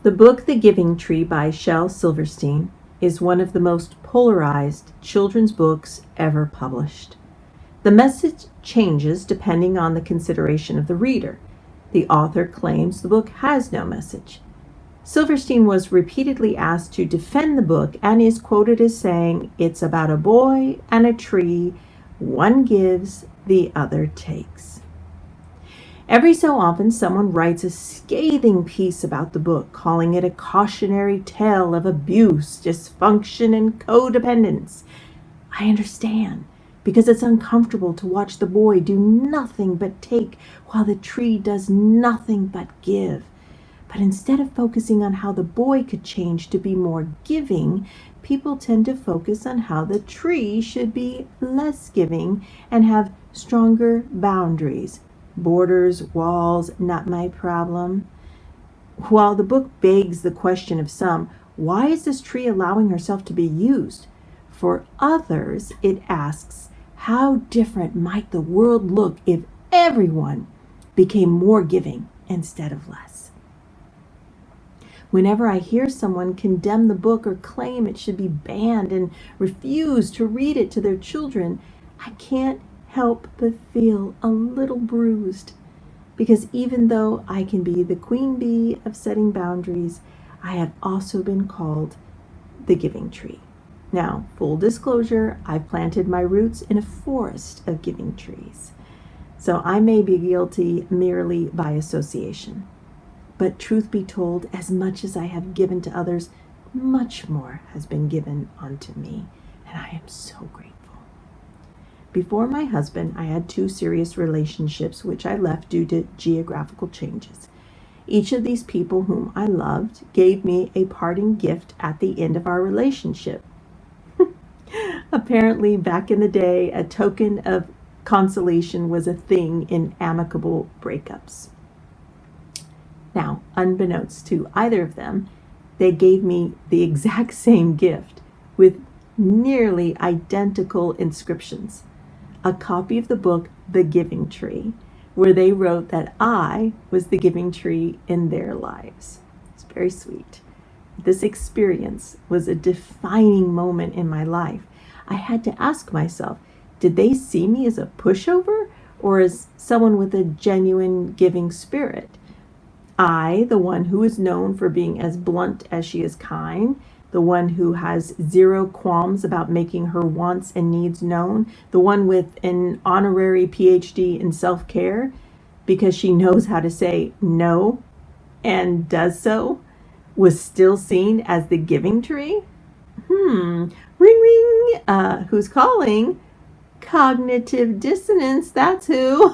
The book The Giving Tree by Shel Silverstein is one of the most polarized children's books ever published. The message changes depending on the consideration of the reader. The author claims the book has no message. Silverstein was repeatedly asked to defend the book and is quoted as saying, "It's about a boy and a tree. One gives, the other takes." Every so often, someone writes a scathing piece about the book, calling it a cautionary tale of abuse, dysfunction, and codependence. I understand, because it's uncomfortable to watch the boy do nothing but take while the tree does nothing but give. But instead of focusing on how the boy could change to be more giving, people tend to focus on how the tree should be less giving and have stronger boundaries. Borders, walls, not my problem. While the book begs the question of some, why is this tree allowing herself to be used? For others, it asks, how different might the world look if everyone became more giving instead of less? Whenever I hear someone condemn the book or claim it should be banned and refuse to read it to their children, I can't help but feel a little bruised, because even though I can be the queen bee of setting boundaries, I have also been called the giving tree. Now, full disclosure, I've planted my roots in a forest of giving trees, so I may be guilty merely by association. But truth be told, as much as I have given to others, much more has been given unto me, and I am so grateful. Before my husband, I had 2 serious relationships which I left due to geographical changes. Each of these people whom I loved gave me a parting gift at the end of our relationship. Apparently, back in the day, a token of consolation was a thing in amicable breakups. Now, unbeknownst to either of them, they gave me the exact same gift with nearly identical inscriptions. A copy of the book, The Giving Tree, where they wrote that I was the giving tree in their lives. It's very sweet. This experience was a defining moment in my life. I had to ask myself, did they see me as a pushover or as someone with a genuine giving spirit? I, the one who is known for being as blunt as she is kind, the one who has 0 qualms about making her wants and needs known, the one with an honorary PhD in self-care because she knows how to say no and does so, was still seen as the giving tree? Ring, ring, who's calling? Cognitive dissonance, that's who.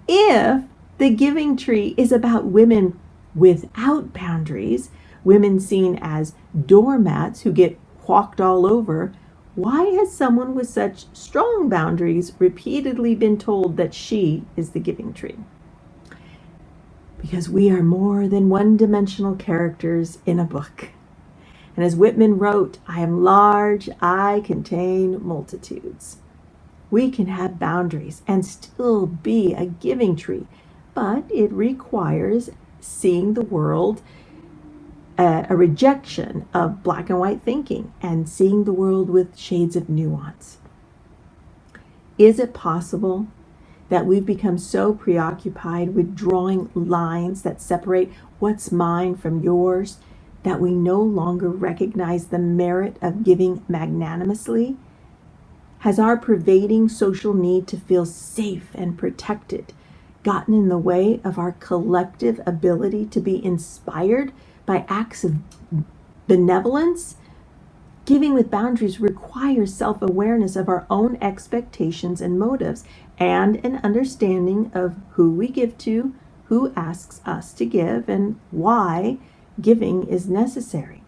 If the giving tree is about women without boundaries, women seen as doormats who get walked all over, why has someone with such strong boundaries repeatedly been told that she is the giving tree? Because we are more than one-dimensional characters in a book. And as Whitman wrote, I am large, I contain multitudes. We can have boundaries and still be a giving tree, but it requires seeing the world a rejection of black and white thinking and seeing the world with shades of nuance. Is it possible that we've become so preoccupied with drawing lines that separate what's mine from yours that we no longer recognize the merit of giving magnanimously? Has our pervading social need to feel safe and protected gotten in the way of our collective ability to be inspired by acts of benevolence? Giving with boundaries requires self-awareness of our own expectations and motives, and an understanding of who we give to, who asks us to give, and why giving is necessary.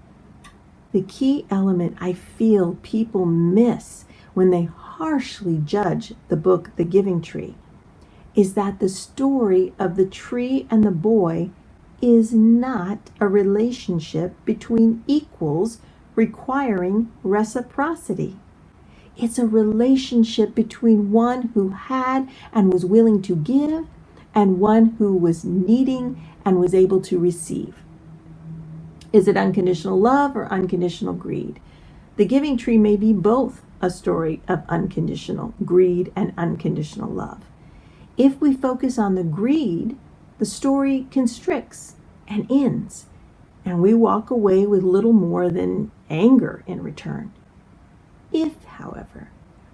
The key element I feel people miss when they harshly judge the book The Giving Tree is that the story of the tree and the boy is not a relationship between equals requiring reciprocity. It's a relationship between one who had and was willing to give and one who was needing and was able to receive. Is it unconditional love or unconditional greed? The giving tree may be both a story of unconditional greed and unconditional love. If we focus on the greed, the story constricts and ends, and we walk away with little more than anger in return. If, however,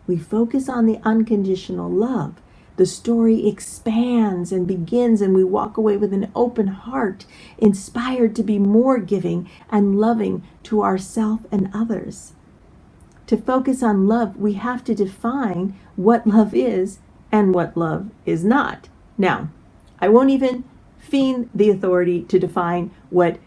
we focus on the unconditional love, the story expands and begins, and we walk away with an open heart, inspired to be more giving and loving to ourselves and others. To focus on love, we have to define what love is and what love is not. Now, I won't even feign the authority to define what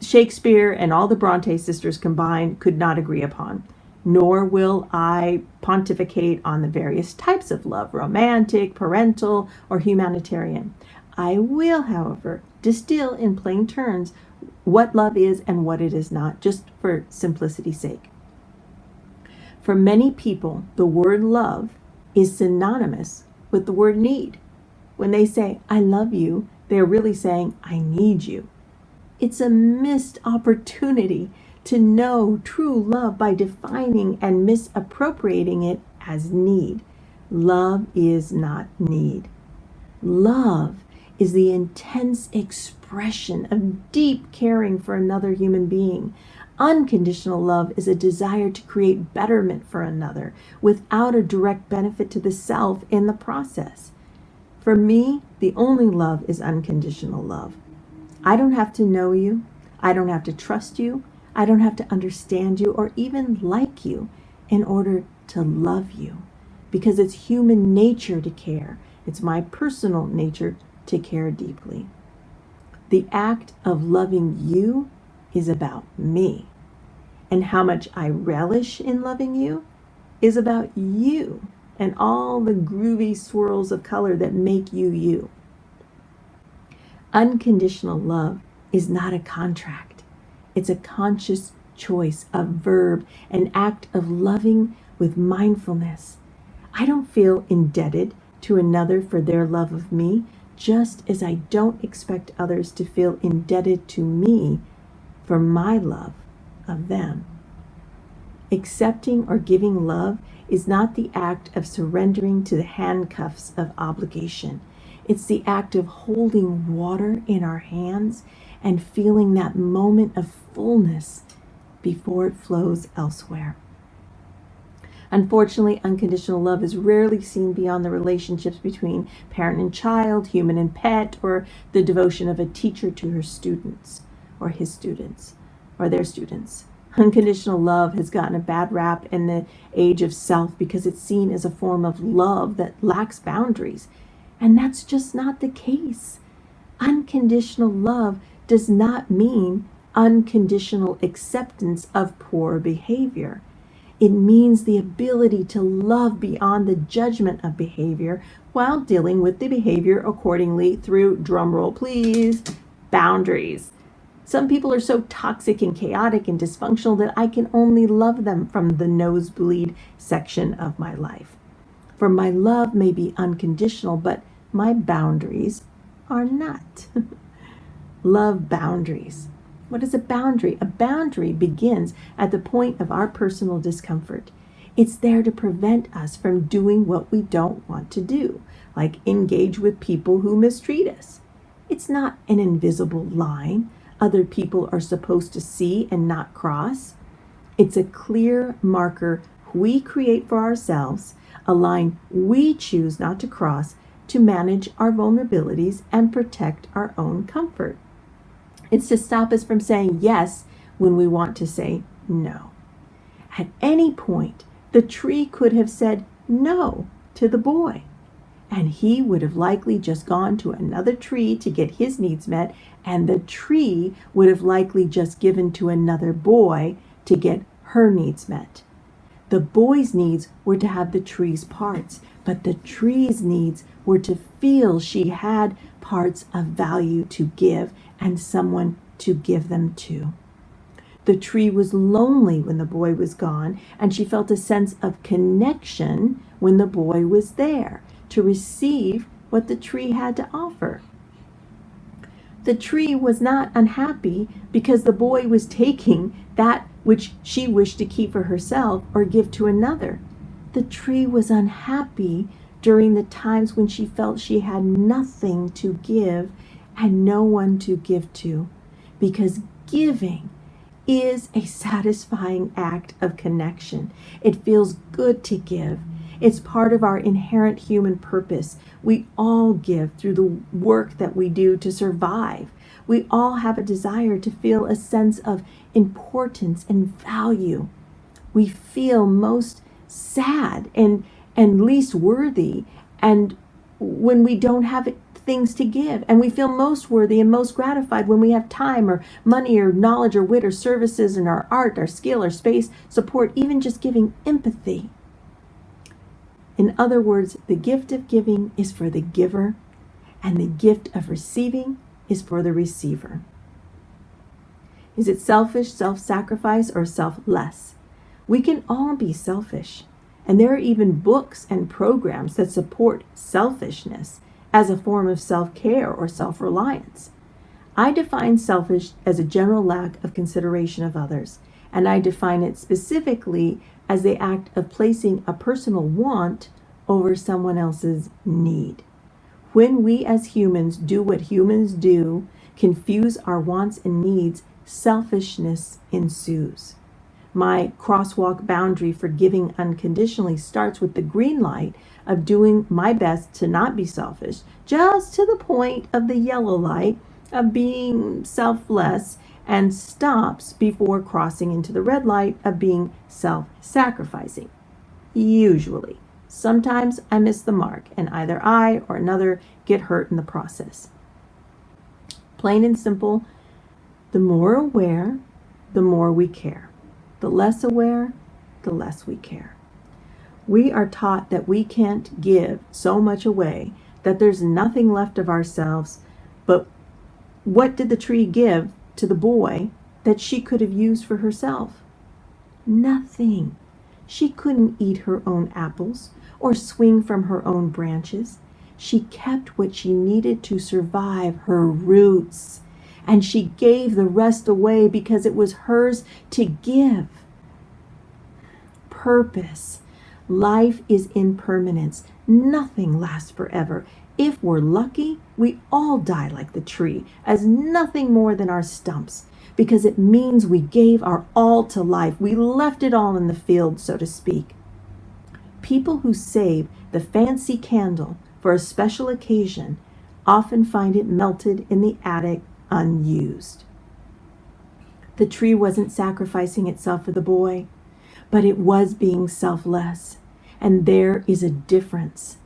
Shakespeare and all the Bronte sisters combined could not agree upon, nor will I pontificate on the various types of love, romantic, parental, or humanitarian. I will, however, distill in plain terms what love is and what it is not, just for simplicity's sake. For many people, the word love is synonymous with the word need. When they say, I love you, they're really saying, I need you. It's a missed opportunity to know true love by defining and misappropriating it as need. Love is not need. Love is the intense expression of deep caring for another human being. Unconditional love is a desire to create betterment for another without a direct benefit to the self in the process. For me, the only love is unconditional love. I don't have to know you. I don't have to trust you. I don't have to understand you or even like you in order to love you, because it's human nature to care. It's my personal nature to care deeply. The act of loving you is about me, and how much I relish in loving you is about you and all the groovy swirls of color that make you you. Unconditional love is not a contract. It's a conscious choice, a verb, an act of loving with mindfulness. I don't feel indebted to another for their love of me, just as I don't expect others to feel indebted to me for my love of them. Accepting or giving love is not the act of surrendering to the handcuffs of obligation. It's the act of holding water in our hands and feeling that moment of fullness before it flows elsewhere. Unfortunately, unconditional love is rarely seen beyond the relationships between parent and child, human and pet, or the devotion of a teacher to her students, or his students, or their students. Unconditional love has gotten a bad rap in the age of self because it's seen as a form of love that lacks boundaries. And that's just not the case. Unconditional love does not mean unconditional acceptance of poor behavior. It means the ability to love beyond the judgment of behavior while dealing with the behavior accordingly through, drumroll please, boundaries. Some people are so toxic and chaotic and dysfunctional that I can only love them from the nosebleed section of my life. For my love may be unconditional, but my boundaries are not. Love boundaries. What is a boundary? A boundary begins at the point of our personal discomfort. It's there to prevent us from doing what we don't want to do, like engage with people who mistreat us. It's not an invisible line other people are supposed to see and not cross. It's a clear marker we create for ourselves, a line we choose not to cross to manage our vulnerabilities and protect our own comfort. It's to stop us from saying yes when we want to say no. At any point, the tree could have said no to the boy, and he would have likely just gone to another tree to get his needs met, and the tree would have likely just given to another boy to get her needs met. The boy's needs were to have the tree's parts, but the tree's needs were to feel she had parts of value to give and someone to give them to. The tree was lonely when the boy was gone, and she felt a sense of connection when the boy was there to receive what the tree had to offer. The tree was not unhappy because the boy was taking that which she wished to keep for herself or give to another. The tree was unhappy during the times when she felt she had nothing to give and no one to give to, because giving is a satisfying act of connection. It feels good to give. It's part of our inherent human purpose. We all give through the work that we do to survive. We all have a desire to feel a sense of importance and value. We feel most sad and least worthy and when we don't have things to give, and we feel most worthy and most gratified when we have time or money or knowledge or wit or services in our art, our skill, our space, support, even just giving empathy. In other words, the gift of giving is for the giver, and the gift of receiving is for the receiver. Is it selfish, self-sacrifice, or selfless? We can all be selfish, and there are even books and programs that support selfishness as a form of self-care or self-reliance. I define selfish as a general lack of consideration of others, and I define it specifically as the act of placing a personal want over someone else's need. When we as humans do what humans do, confuse our wants and needs, selfishness ensues. My crosswalk boundary for giving unconditionally starts with the green light of doing my best to not be selfish, just to the point of the yellow light of being selfless, and stops before crossing into the red light of being self-sacrificing. Usually. Sometimes I miss the mark, and either I or another get hurt in the process. Plain and simple, the more aware, the more we care. The less aware, the less we care. We are taught that we can't give so much away that there's nothing left of ourselves. But what did the tree give to the boy that she could have used for herself? Nothing. She couldn't eat her own apples or swing from her own branches. She kept what she needed to survive, her roots, and she gave the rest away because it was hers to give. Purpose. Life is impermanence. Nothing lasts forever. If we're lucky, we all die like the tree, as nothing more than our stumps, because it means we gave our all to life. We left it all in the field, so to speak. People who save the fancy candle for a special occasion often find it melted in the attic unused. The tree wasn't sacrificing itself for the boy, but it was being selfless. And there is a difference.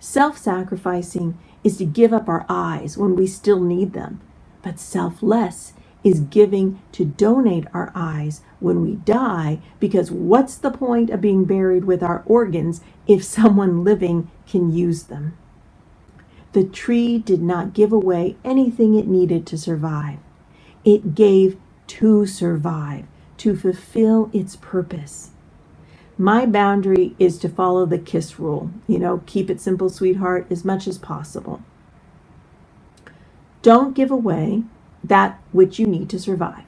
Self-sacrificing is to give up our eyes when we still need them, but selfless is giving to donate our eyes when we die, because what's the point of being buried with our organs if someone living can use them? The tree did not give away anything it needed to survive. It gave to survive, to fulfill its purpose. My boundary is to follow the KISS rule. Keep it simple, sweetheart, as much as possible. Don't give away that which you need to survive.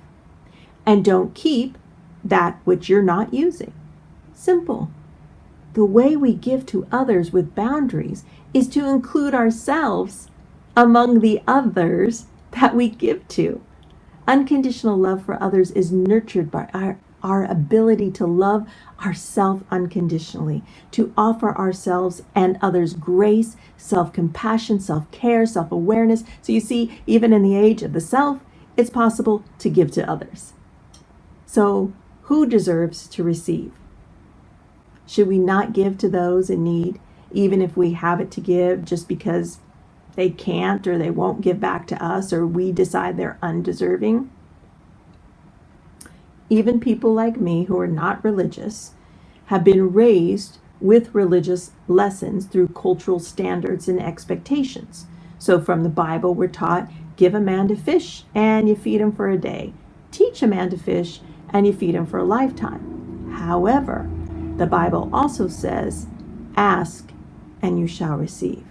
And don't keep that which you're not using. Simple. The way we give to others with boundaries is to include ourselves among the others that we give to. Unconditional love for others is nurtured by our ability to love ourselves unconditionally, to offer ourselves and others grace, self-compassion, self-care, self-awareness. So you see, even in the age of the self, it's possible to give to others. So who deserves to receive? Should we not give to those in need, even if we have it to give, just because they can't or they won't give back to us, or we decide they're undeserving? Even people like me who are not religious have been raised with religious lessons through cultural standards and expectations. So from the Bible, we're taught, give a man to fish and you feed him for a day. Teach a man to fish and you feed him for a lifetime. However, the Bible also says, ask and you shall receive.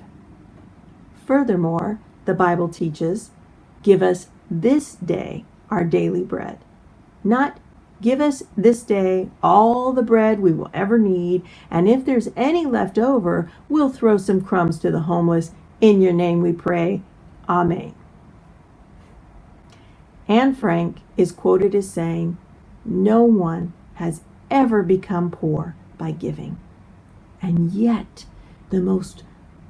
Furthermore, the Bible teaches, give us this day our daily bread. Not give us this day all the bread we will ever need, and if there's any left over, we'll throw some crumbs to the homeless. In your name we pray. Amen. Anne Frank is quoted as saying, no one has ever become poor by giving. And yet, the most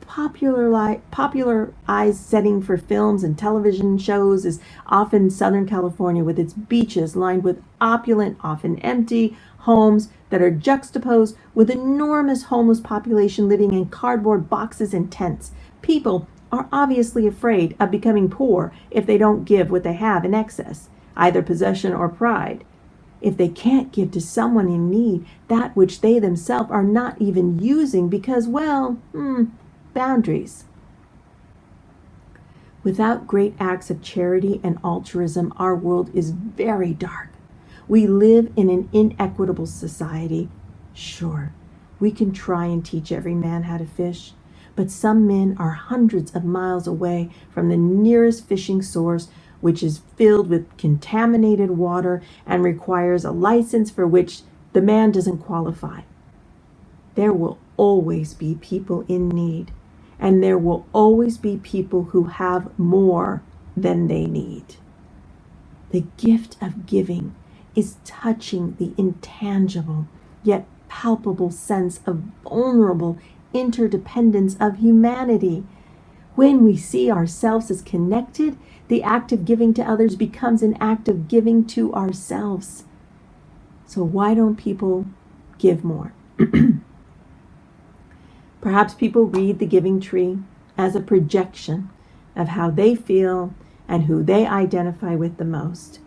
popularized setting for films and television shows is often Southern California, with its beaches lined with opulent, often empty homes that are juxtaposed with enormous homeless population living in cardboard boxes and tents. People are obviously afraid of becoming poor if they don't give what they have in excess, either possession or pride. If they can't give to someone in need that which they themselves are not even using because, well, boundaries. Without great acts of charity and altruism, our world is very dark. We live in an inequitable society. Sure, we can try and teach every man how to fish, but some men are hundreds of miles away from the nearest fishing source, which is filled with contaminated water and requires a license for which the man doesn't qualify. There will always be people in need, and there will always be people who have more than they need. The gift of giving is touching the intangible yet palpable sense of vulnerable interdependence of humanity. When we see ourselves as connected, the act of giving to others becomes an act of giving to ourselves. So why don't people give more? Perhaps people read the giving tree as a projection of how they feel and who they identify with the most.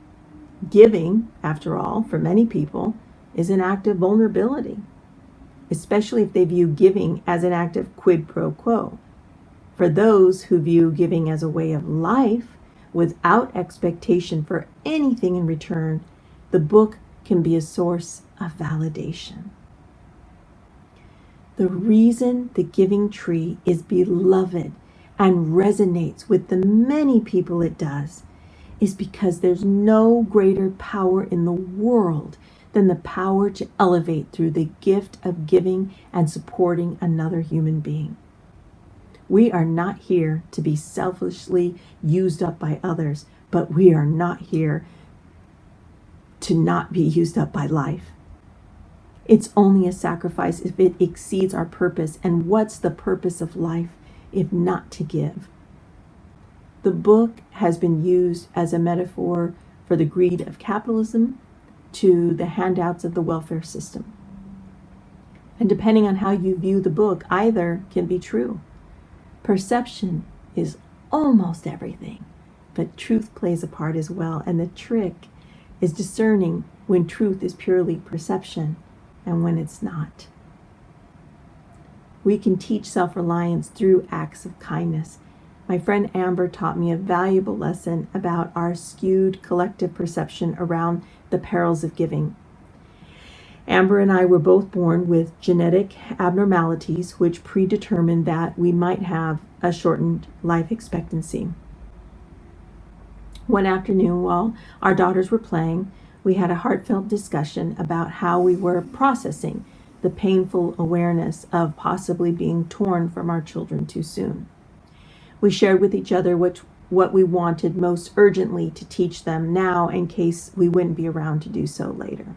Giving, after all, for many people, is an act of vulnerability, especially if they view giving as an act of quid pro quo. For those who view giving as a way of life without expectation for anything in return, the book can be a source of validation. The reason the giving tree is beloved and resonates with the many people it does is because there's no greater power in the world than the power to elevate through the gift of giving and supporting another human being. We are not here to be selfishly used up by others, but we are not here to not be used up by life. It's only a sacrifice if it exceeds our purpose. And what's the purpose of life if not to give? The book has been used as a metaphor for the greed of capitalism to the handouts of the welfare system. And depending on how you view the book, either can be true. Perception is almost everything, but truth plays a part as well. And the trick is discerning when truth is purely perception and when it's not. We can teach self-reliance through acts of kindness. My friend Amber taught me a valuable lesson about our skewed collective perception around the perils of giving. Amber and I were both born with genetic abnormalities which predetermined that we might have a shortened life expectancy. One afternoon, while our daughters were playing, we had a heartfelt discussion about how we were processing the painful awareness of possibly being torn from our children too soon. We shared with each other what we wanted most urgently to teach them now in case we wouldn't be around to do so later.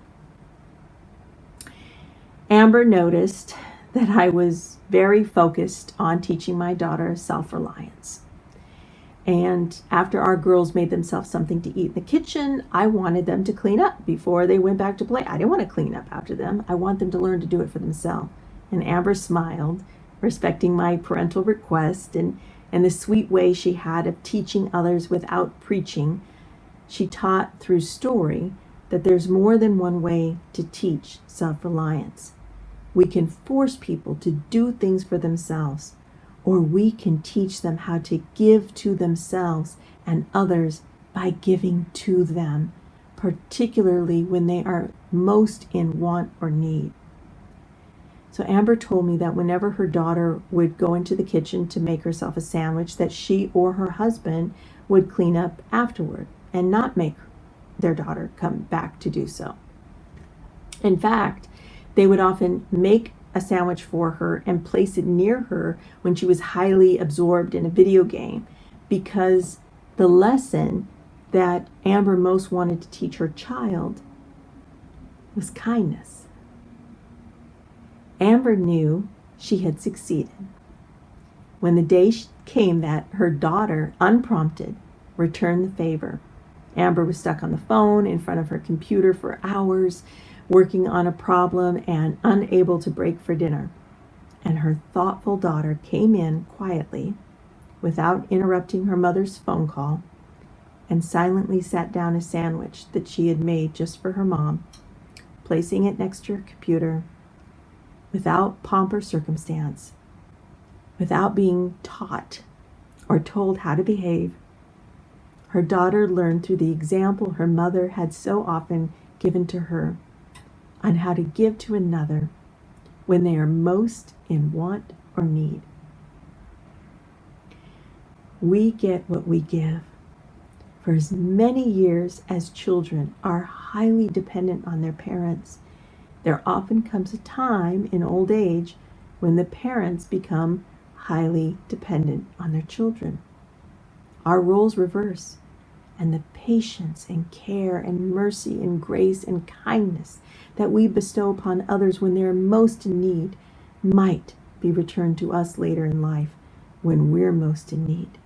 Amber noticed that I was very focused on teaching my daughter self-reliance. And after our girls made themselves something to eat in the kitchen, I wanted them to clean up before they went back to play. I didn't want to clean up after them. I want them to learn to do it for themselves. And Amber smiled, respecting my parental request and the sweet way she had of teaching others without preaching. She taught through story that there's more than one way to teach self-reliance. We can force people to do things for themselves, or we can teach them how to give to themselves and others by giving to them, particularly when they are most in want or need. So Amber told me that whenever her daughter would go into the kitchen to make herself a sandwich, that she or her husband would clean up afterward and not make their daughter come back to do so. In fact, they would often make a sandwich for her and place it near her when she was highly absorbed in a video game, because the lesson that Amber most wanted to teach her child was kindness. Amber knew she had succeeded when the day came that her daughter, unprompted, returned the favor. Amber was stuck on the phone in front of her computer for hours, working on a problem and unable to break for dinner. And her thoughtful daughter came in quietly, without interrupting her mother's phone call, and silently sat down a sandwich that she had made just for her mom, placing it next to her computer, without pomp or circumstance, without being taught or told how to behave. Her daughter learned through the example her mother had so often given to her on how to give to another when they are most in want or need. We get what we give. For as many years as children are highly dependent on their parents, there often comes a time in old age when the parents become highly dependent on their children. Our roles reverse, and the patience and care and mercy and grace and kindness that we bestow upon others when they are most in need might be returned to us later in life when we're most in need.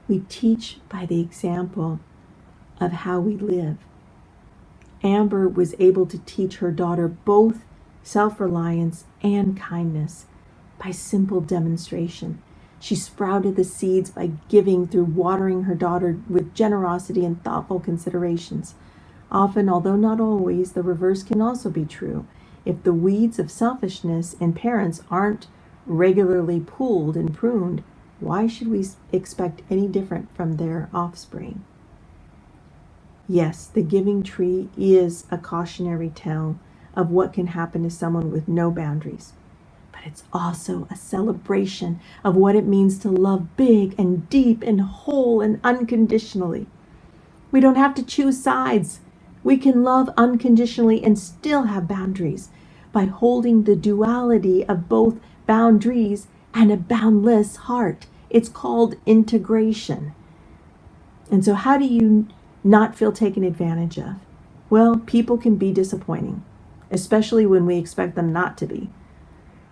We teach by the example of how we live. Amber was able to teach her daughter both self-reliance and kindness by simple demonstration. She sprouted the seeds by giving through watering her daughter with generosity and thoughtful considerations. Often, although not always, the reverse can also be true. If the weeds of selfishness in parents aren't regularly pulled and pruned, why should we expect any different from their offspring? Yes, the giving tree is a cautionary tale of what can happen to someone with no boundaries. But it's also a celebration of what it means to love big and deep and whole and unconditionally. We don't have to choose sides. We can love unconditionally and still have boundaries by holding the duality of both boundaries and a boundless heart. It's called integration. And so how do you not feel taken advantage of? Well, people can be disappointing, especially when we expect them not to be.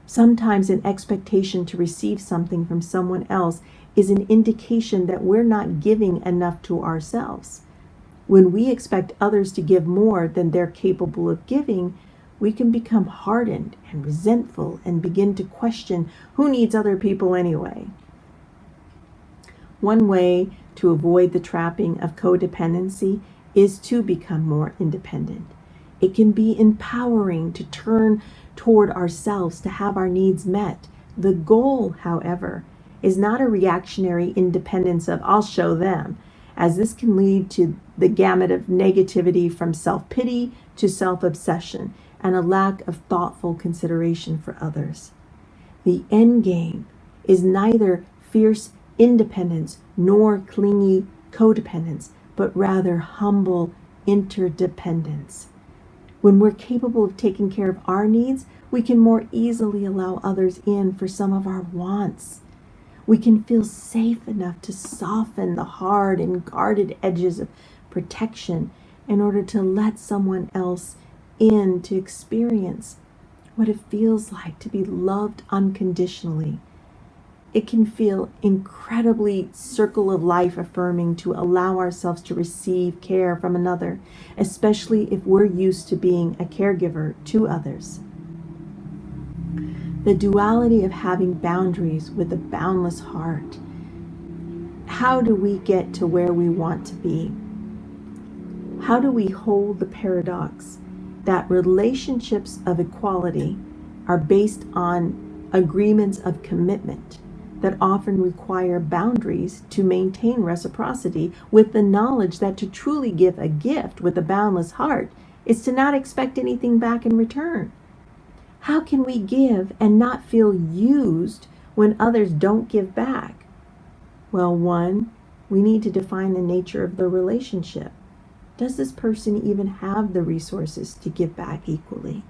Sometimes an expectation to receive something from someone else is an indication that we're not giving enough to ourselves. When we expect others to give more than they're capable of giving, we can become hardened and resentful and begin to question who needs other people anyway. One way to avoid the trapping of codependency is to become more independent. It can be empowering to turn toward ourselves to have our needs met. The goal, however, is not a reactionary independence of "I'll show them," as this can lead to the gamut of negativity from self-pity to self-obsession and a lack of thoughtful consideration for others. The end game is neither fierce independence nor clingy codependence, but rather humble interdependence. When we're capable of taking care of our needs, we can more easily allow others in for some of our wants. We can feel safe enough to soften the hard and guarded edges of protection in order to let someone else in to experience what it feels like to be loved unconditionally. It can feel incredibly circle of life affirming to allow ourselves to receive care from another, especially if we're used to being a caregiver to others. The duality of having boundaries with a boundless heart. How do we get to where we want to be? How do we hold the paradox that relationships of equality are based on agreements of commitment that often require boundaries to maintain reciprocity, with the knowledge that to truly give a gift with a boundless heart is to not expect anything back in return? How can we give and not feel used when others don't give back? Well, one, we need to define the nature of the relationship. Does this person even have the resources to give back equally?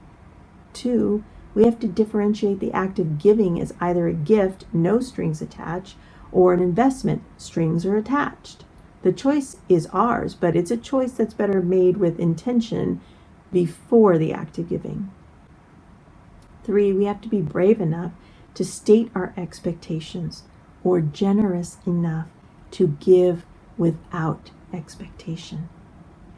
Two, we have to differentiate the act of giving as either a gift, no strings attached, or an investment, strings are attached. The choice is ours, but it's a choice that's better made with intention before the act of giving. Three, we have to be brave enough to state our expectations, or generous enough to give without expectation.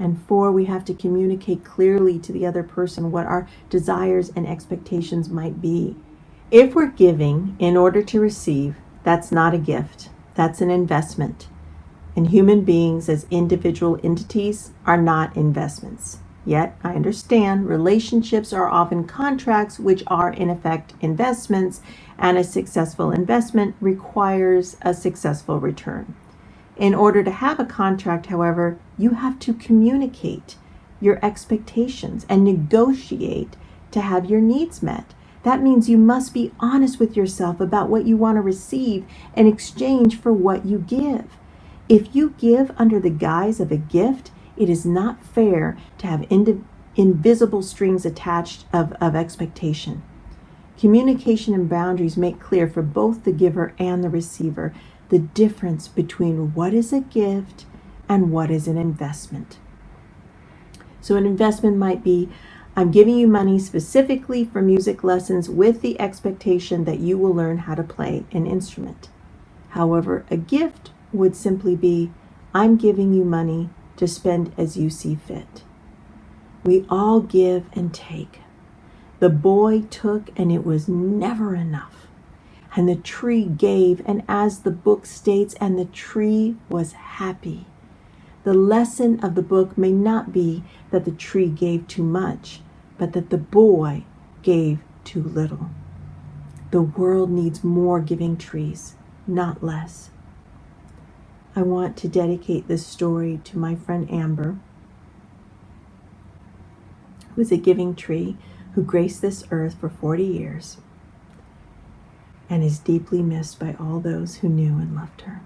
And four, we have to communicate clearly to the other person what our desires and expectations might be. If we're giving in order to receive, that's not a gift, that's an investment. And human beings as individual entities are not investments. Yet, I understand relationships are often contracts which are in effect investments, and a successful investment requires a successful return. In order to have a contract, however, you have to communicate your expectations and negotiate to have your needs met. That means you must be honest with yourself about what you want to receive in exchange for what you give. If you give under the guise of a gift, it is not fair to have invisible strings attached of expectation. Communication and boundaries make clear for both the giver and the receiver the difference between what is a gift and what is an investment. So an investment might be, I'm giving you money specifically for music lessons with the expectation that you will learn how to play an instrument. However, a gift would simply be, I'm giving you money to spend as you see fit. We all give and take. The boy took, and it was never enough. And the tree gave, and as the book states, and the tree was happy. The lesson of the book may not be that the tree gave too much, but that the boy gave too little. The world needs more giving trees, not less. I want to dedicate this story to my friend Amber, who is a giving tree who graced this earth for 40 years and is deeply missed by all those who knew and loved her.